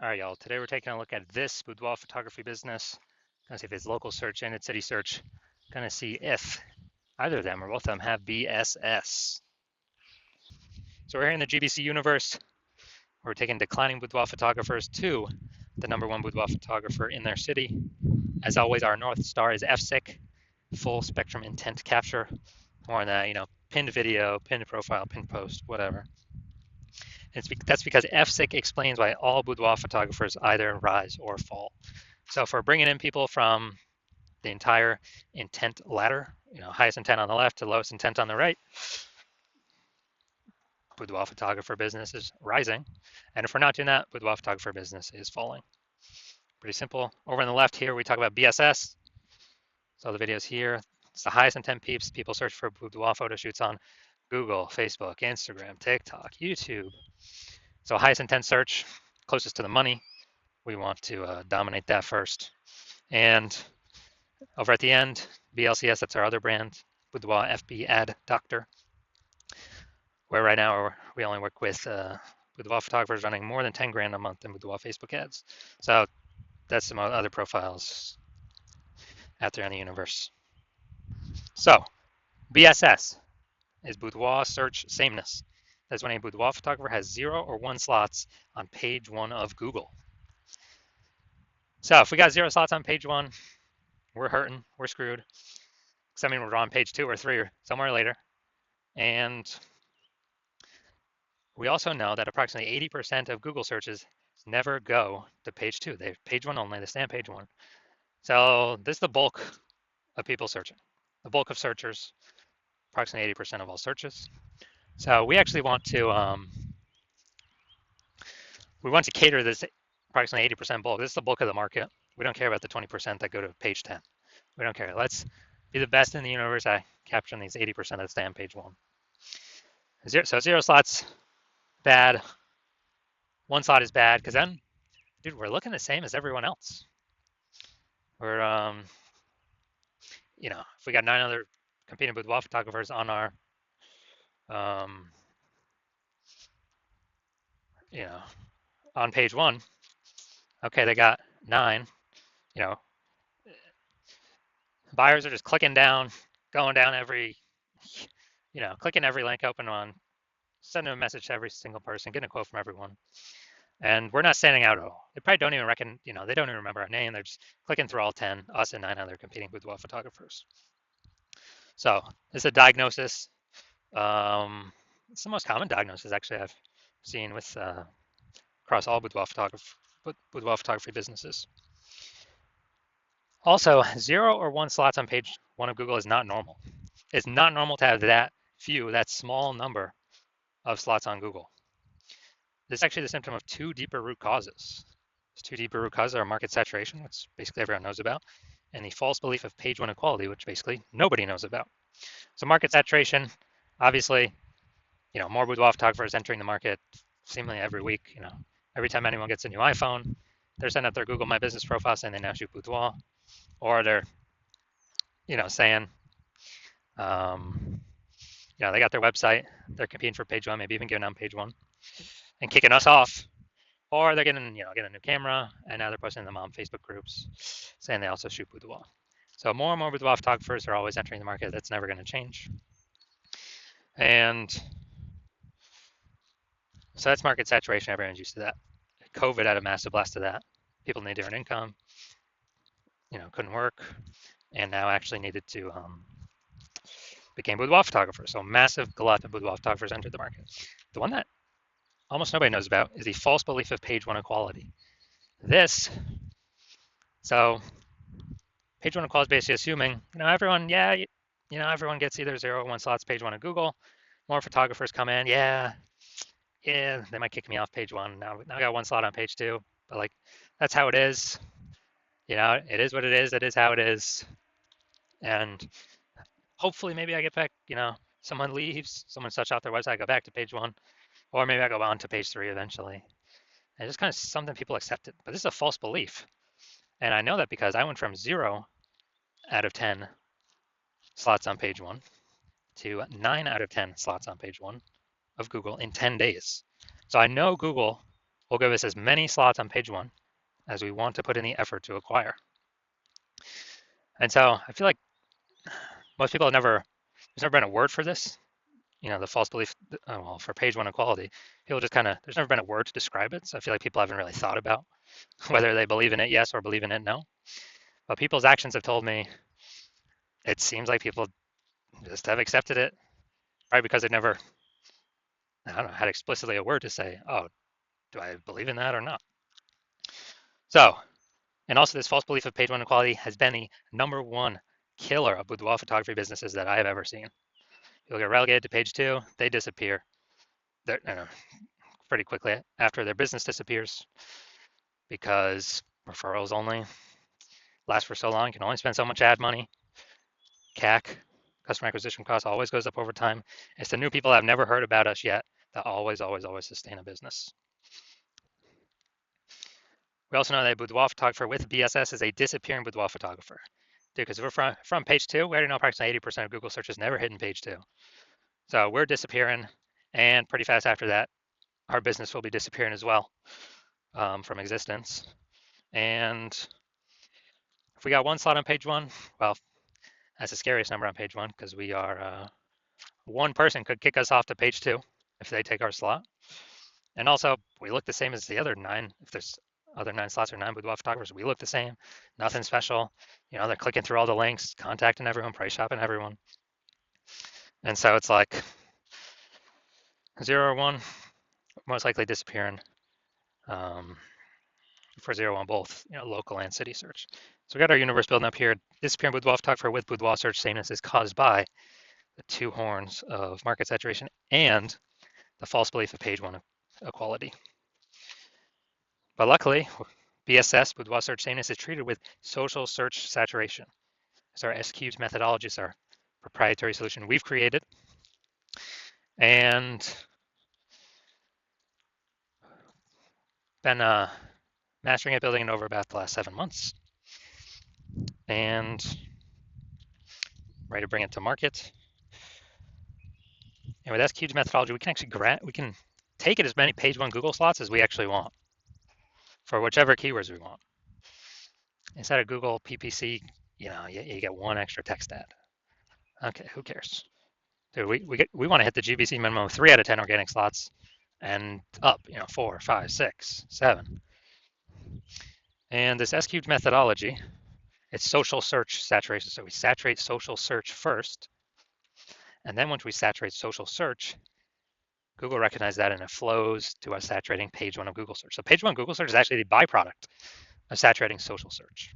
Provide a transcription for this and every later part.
All right, y'all. Today we're taking a look at this boudoir photography business. Gonna see if it's local search and it's city search. Gonna see if either of them or both of them have BSS. So we're here in the GBC universe. We're taking declining boudoir photographers to the #1 boudoir photographer in their city. As always, our North Star is FSIC, full spectrum intent capture. More on that, pinned video, pinned profile, pinned post, whatever. That's because FSIC explains why all boudoir photographers either rise or fall. So if we're bringing in people from the entire intent ladder, highest intent on the left to lowest intent on the right, boudoir photographer business is rising. And if we're not doing that, boudoir photographer business is falling. Pretty simple. Over on the left here, we talk about BSS. So the videos here, it's the highest intent peeps. People search for boudoir photo shoots on Google, Facebook, Instagram, TikTok, YouTube. So highest intent search, closest to the money. We want to dominate that first. And over at the end, BLCS, that's our other brand, Boudoir FB Ad Doctor, where right now we only work with boudoir photographers running more than 10 grand a month in boudoir Facebook ads. So that's some other profiles out there in the universe. So BSS is boudoir search sameness. That's when a boudoir photographer has 0 or 1 slots on page 1 of Google. So if we got 0 slots on page 1, we're hurting, we're screwed. Because I mean, we're on page 2 or 3 or somewhere later. And we also know that approximately 80% of Google searches never go to page 2. They're page 1 only, they stay on page 1. So this is the bulk of people searching. The bulk of searchers, approximately 80% of all searches. So we actually want to cater this approximately 80% bulk. This is the bulk of the market. We don't care about the 20% that go to page 10. We don't care. Let's be the best in the universe at capturing these 80% that stay on page 1. So 0 slots, bad. 1 slot is bad because then, dude, we're looking the same as everyone else. We're, if we got 9 other competing boudoir photographers on our, on page 1, okay, they got 9, buyers are just clicking down, going down every, clicking every link open on, sending a message to every single person, getting a quote from everyone. And we're not standing out at all. They probably don't even they don't even remember our name. They're just clicking through all 10, us and 9 other competing boudoir photographers. So it's a diagnosis. It's the most common diagnosis actually I've seen with across all boudoir photography businesses. Also, 0 or 1 slots on page 1 of Google is not normal. It's not normal to have that small number of slots on Google. This is actually the symptom of 2 deeper root causes. These 2 deeper root causes are market saturation, which basically everyone knows about, and the false belief of page 1 equality, which basically nobody knows about. So market saturation, obviously, more boudoir photographers entering the market seemingly every week. Every time anyone gets a new iPhone, they're sending out their Google My Business profile saying they now shoot boudoir, or they're, saying, they got their website, they're competing for page 1, maybe even getting on page 1, and kicking us off. Or they're getting a new camera, and now they're posting them on Facebook groups saying they also shoot boudoir. So more and more boudoir photographers are always entering the market. That's never going to change. And so that's market saturation. Everyone's used to that. COVID had a massive blast of that. People needed to earn income, couldn't work, and now actually needed to became boudoir photographers. So massive glut of boudoir photographers entered the market. The one that almost nobody knows about is the false belief of page 1 equality. So page 1 equality is basically assuming, everyone gets either 0 or 1 slots page 1 of Google. More photographers come in, they might kick me off page 1. Now I got 1 slot on page 2, but that's how it is. It is what it is. It is how it is. And hopefully maybe I get back, someone leaves, someone shuts off their website, I go back to page 1, or maybe I go on to page 3 eventually. And it's kind of something people accepted, but this is a false belief. And I know that because I went from 0 out of 10 slots on page 1 to 9 out of 10 slots on page 1 of Google in 10 days. So I know Google will give us as many slots on page one as we want to put in the effort to acquire. And so I feel like most people have never, there's never been a word for this, the false belief, well, for page one equality, people just kind of, there's never been a word to describe it. So I feel like people haven't really thought about whether they believe in it yes or believe in it no. But people's actions have told me it seems like people just have accepted it, right? Because they've never, I don't know, had explicitly a word to say, oh, do I believe in that or not? So, and also this false belief of page one equality has been the #1 killer of boudoir photography businesses that I have ever seen. You'll get relegated to page two, they disappear. They're, pretty quickly after their business disappears because referrals only last for so long. You can only spend so much ad money. CAC, customer acquisition cost, always goes up over time. It's the new people that have never heard about us yet that always sustain a business. We also know that a boudoir photographer with BSS is a disappearing boudoir photographer. Because we're from page two, we already know approximately 80% of Google searches never hit in page two. So we're disappearing, and pretty fast after that, our business will be disappearing as well from existence. And if we got one slot on page one, well, that's the scariest number on page one because we are, one person could kick us off to page two if they take our slot. And also, we look the same as the other 9. If there's other 9 slots or 9 boudoir photographers, we look the same. Nothing special. They're clicking through all the links, contacting everyone, price shopping everyone. And so it's like 0 or 1, most likely disappearing. For 0 on both, local and city search. So we got our universe building up here. Disappearing boudoir photographer with boudoir search sameness is caused by the 2 horns of market saturation and the false belief of page one equality. But luckily, BSS, boudoir search sameness, is treated with social search saturation. It's our S-cubed methodology. It's our proprietary solution we've created. And been mastering it, building it over about the last 7 months. And ready to bring it to market. And with S-cubed methodology, we can actually take it as many page one Google slots as we actually want for whichever keywords we want. Instead of Google PPC, you get 1 extra text ad. Okay, who cares? Dude, we want to hit the GBC minimum of 3 out of 10 organic slots and up, 4, 5, 6, 7. And this S-cubed methodology, it's social search saturation. So we saturate social search first. And then once we saturate social search, Google recognizes that and it flows to us saturating page one of Google search. So page one Google search is actually the byproduct of saturating social search.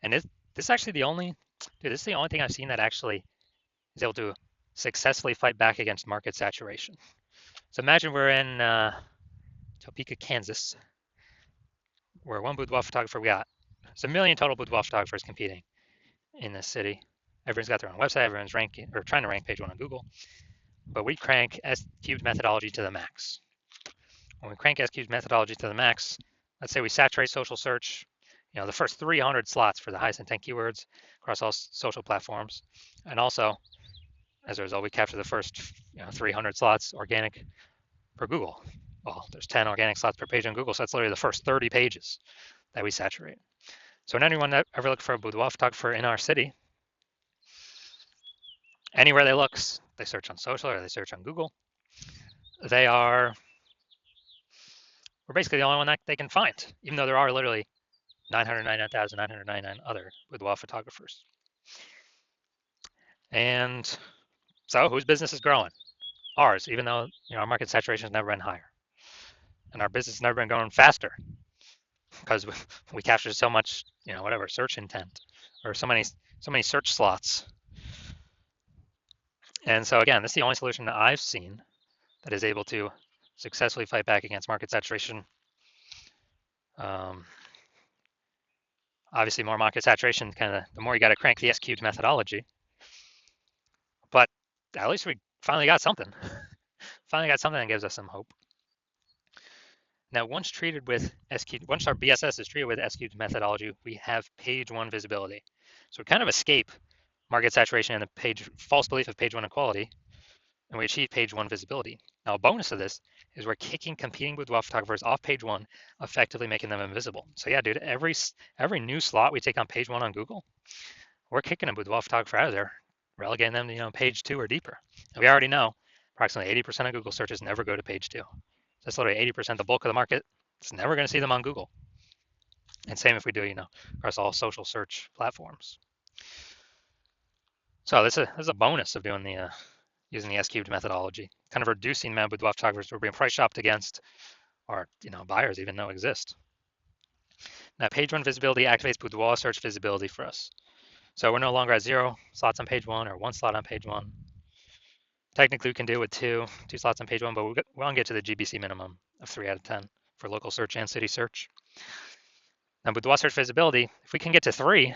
And this is actually the only thing I've seen that actually is able to successfully fight back against market saturation. So imagine we're in Topeka, Kansas, where one boudoir photographer we got. There's 1 million total boudoir photographers competing in this city. Everyone's got their own website. Everyone's ranking or trying to rank page one on Google. But we crank S-cubed methodology to the max. When we crank S-cubed methodology to the max, let's say we saturate social search, the first 300 slots for the highest intent keywords across all social platforms. And also, as a result, we capture the first 300 slots organic per Google. Well, there's 10 organic slots per page on Google, so that's literally the first 30 pages that we saturate. So when anyone that ever looks for a boudoir photographer in our city, anywhere they look, they search on social or they search on Google, we're basically the only one that they can find, even though there are literally 999,999 other boudoir photographers. And so whose business is growing? Ours, even though our market saturation has never been higher. And our business has never been growing faster because we captured so much, search intent or so many search slots. And so again, this is the only solution that I've seen that is able to successfully fight back against market saturation. Obviously, more market saturation, the more you got to crank the S-cubed methodology. But at least we finally got something. Finally got something that gives us some hope. Now, once our BSS is treated with S-cubed methodology, we have page one visibility. So we kind of escape market saturation and the false belief of page one equality and we achieve page one visibility. Now, a bonus of this is we're kicking competing boudoir photographers off page one, effectively making them invisible. So yeah, dude, every new slot we take on page one on Google, we're kicking a boudoir photographer out of there, relegating them to page two or deeper. And we already know approximately 80% of Google searches never go to page two. That's literally 80%, the bulk of the market. It's never going to see them on Google. And same if we do, across all social search platforms. So this is a bonus of doing the using the S-cubed methodology, kind of reducing the amount of boudoir photographers we're being price shopped against, or buyers even know exist. Now, page one visibility activates boudoir search visibility for us. So we're no longer at 0 slots on page one or 1 slot on page one. Technically, we can do it with two slots on page one, but we want to get to the GBC minimum of 3 out of 10 for local search and city search. Now, boudoir search visibility, if we can get to 3,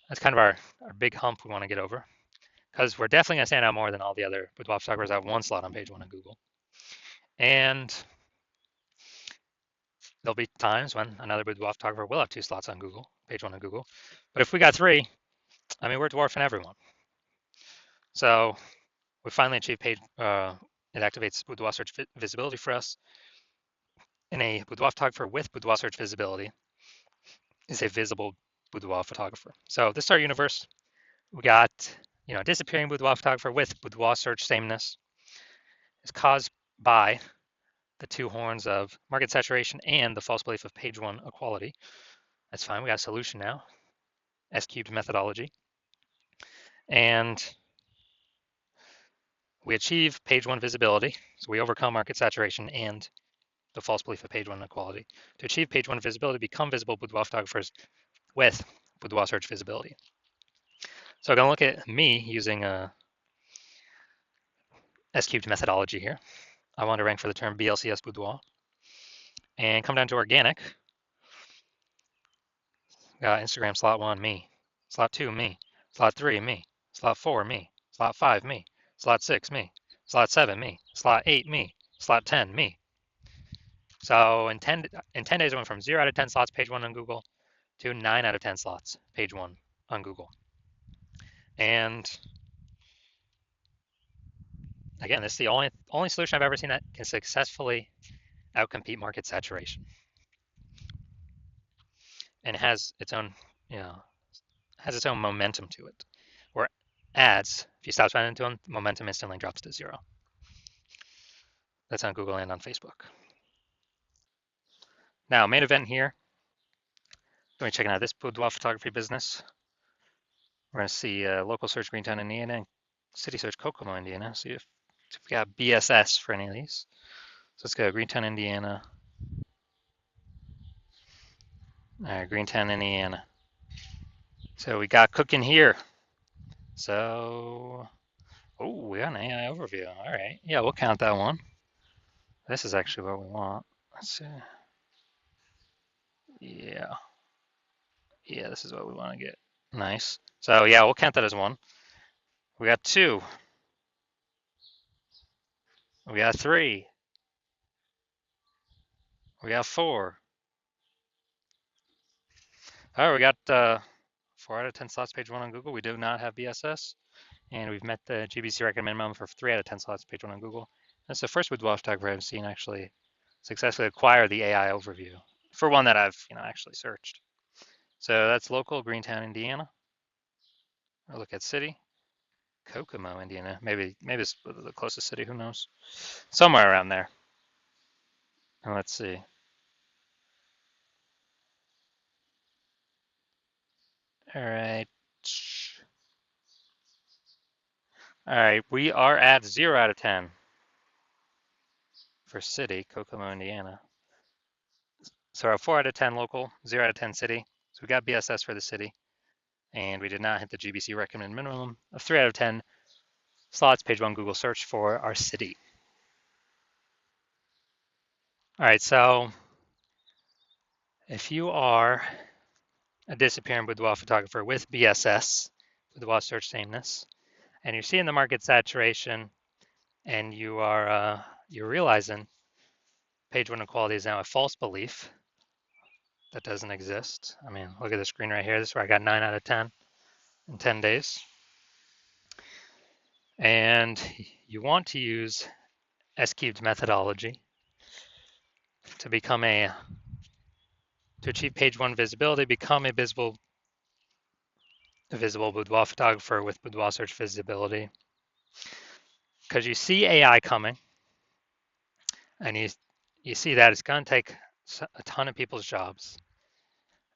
that's kind of our big hump we want to get over, because we're definitely going to stand out more than all the other boudoir photographers that have 1 slot on page one on Google. And there'll be times when another boudoir photographer will have 2 slots on Google, page one on Google. But if we got 3, I mean, we're dwarfing everyone. So we finally achieved page, it activates boudoir search visibility for us. And a boudoir photographer with boudoir search visibility is a visible boudoir photographer. So this is our universe. We got, disappearing boudoir photographer with boudoir search sameness is caused by the 2 horns of market saturation and the false belief of page one equality. That's fine. We got a solution now. S-cubed methodology. And we achieve page one visibility. So we overcome market saturation and the false belief of page one equality. To achieve page one visibility, become visible boudoir photographers with boudoir search visibility. So I'm going to look at me using a S-cubed methodology here. I want to rank for the term BLCS boudoir. And come down to organic. Got Instagram slot 1, me. Slot 2, me. Slot 3, me. Slot 4, me. Slot 5, me. Slot 6, me. Slot 7, me. Slot 8, me. Slot 10, me. So in 10 days, I went from 0 out of 10 slots page one on Google to 9 out of 10 slots page one on Google. And again, this is the only solution I've ever seen that can successfully outcompete market saturation. And has its own, momentum to it. Where ads, if you stop spending to them, momentum instantly drops to 0. That's on Google and on Facebook. Now, main event here. Going to be checking out this boudoir photography business. We're going to see local search Greentown, Indiana, and city search Kokomo, Indiana. See if we got BSS for any of these. So let's go Greentown, Indiana. All right, Greentown, Indiana. So we got cooking here. So, we got an AI overview. All right. Yeah, we'll count that one. This is actually what we want. Let's see. Yeah. Yeah, this is what we want to get. Nice. So yeah, we'll count that as 1. We got 2. We got 3. We got 4. All right, we got 4 out of 10 slots page one on Google. We do not have BSS, and we've met the GBC recommend minimum for 3 out of 10 slots page one on Google. That's the first boudoir photographer I've seen actually successfully acquire the AI overview for one that I've actually searched. So that's local Greentown, Indiana. I'll look at city, Kokomo, Indiana. Maybe it's the closest city. Who knows? Somewhere around there. And let's see. All right. All right, we are at 0 out of 10 for city, Kokomo, Indiana. So our 4 out of 10 local, 0 out of 10 city. So we got BSS for the city, and we did not hit the GBC recommended minimum of 3 out of 10 slots page one Google search for our city. All right, so if you are a disappearing boudoir photographer with BSS, boudoir search sameness, and you're seeing the market saturation, and you're realizing page one equality is now a false belief that doesn't exist. I mean, look at the screen right here. This is where I got 9 out of 10 in 10 days. And you want to use S-cubed methodology to achieve page one visibility, become a visible boudoir photographer with boudoir search visibility. Because you see AI coming, and you see that it's going to take a ton of people's jobs,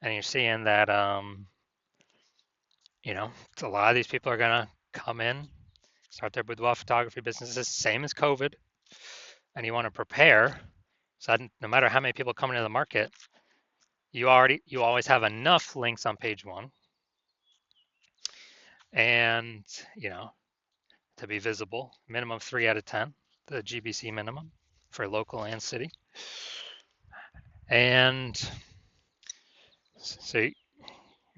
and you're seeing that a lot of these people are going to come in, start their boudoir photography businesses, same as COVID, and you want to prepare so that no matter how many people come into the market, you always have enough links on page one, and to be visible, minimum 3 out of 10, the GBC minimum for local and city. And so you're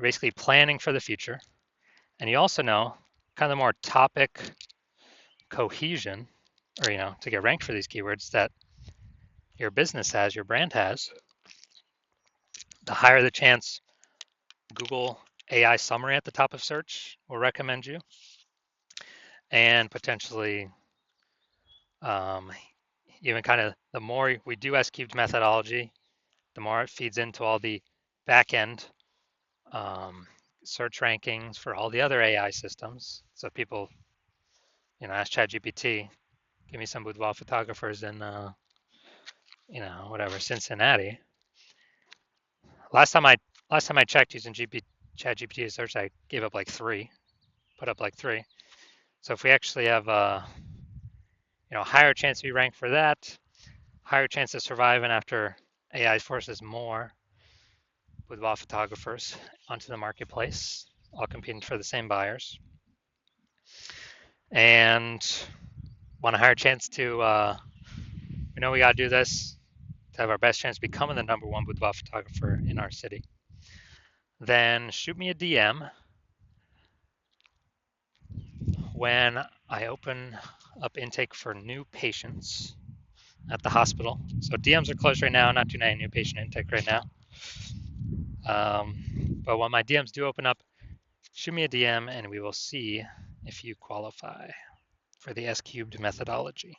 basically planning for the future. And you also know kind of the more topic cohesion, or, to get ranked for these keywords that your business has, your brand has, the higher the chance Google AI summary at the top of search will recommend you. And potentially, even kind of the more we do S-cubed methodology, the more it feeds into all the back-end search rankings for all the other AI systems. So people, ask ChatGPT, give me some boudoir photographers in, Cincinnati. Last time I checked using ChatGPT to search, I gave up like 3, put up like 3. So if we actually have higher chance to be ranked for that, higher chance of surviving after AI forces more boudoir photographers onto the marketplace, all competing for the same buyers, and want a higher chance to, we got to do this to have our best chance of becoming the #1 boudoir photographer in our city, then shoot me a DM when I open up intake for new patients at the hospital. So DMs are closed right now, not doing any new patient intake right now. But when my DMs do open up, shoot me a DM and we will see if you qualify for the S-cubed methodology.